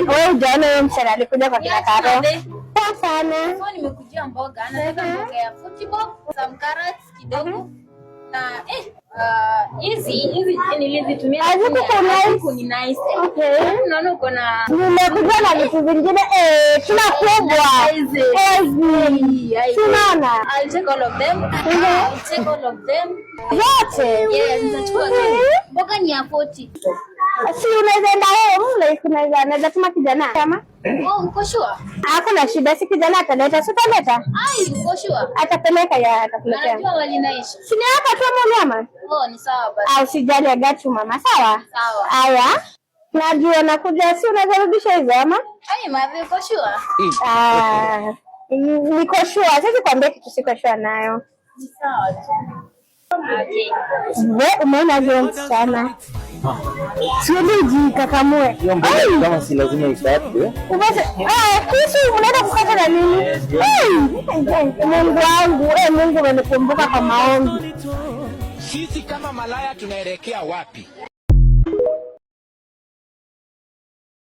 Wewe jana wewe msana alikuja kwa kina Karo. Poa sana. So nimekujia mboga, nataka mboga ya football, some carrots kidogo. Na hizi nilizitumia ni nice. Okay. Unaona uko na nimekuja na vitu vingine kila kubwa. Tunaona. I'll take all of them. Yote. Yes, nitachukua. Mboga ni ya 40. Si unaweza enda home, unaweza tuma kijana kama? Uko sure? Hakuna shida, si kijana ataleta, si utaleta? Uko sure? Atapeleka atakuletea. Anajua wali naishi. Si ni hapa tu mama? Ni sawa basi. Usijali agatu mama, sawa? Sawa. Haya. Najua nakuja, si unaweza rudisha hizo ama? Mavi uko sure? Niko sure, sasa kwambia kitu siko sure nayo. Ni sawa tu. Okay. Wewe umeona hiyo msichana? Siwezi kakamue. Kama si lazima ikatwe. Kisi unaenda kukata na nini? Mungu wangu, Mungu amenikumbuka kwa maombi. Sisi kama malaya tunaelekea wapi?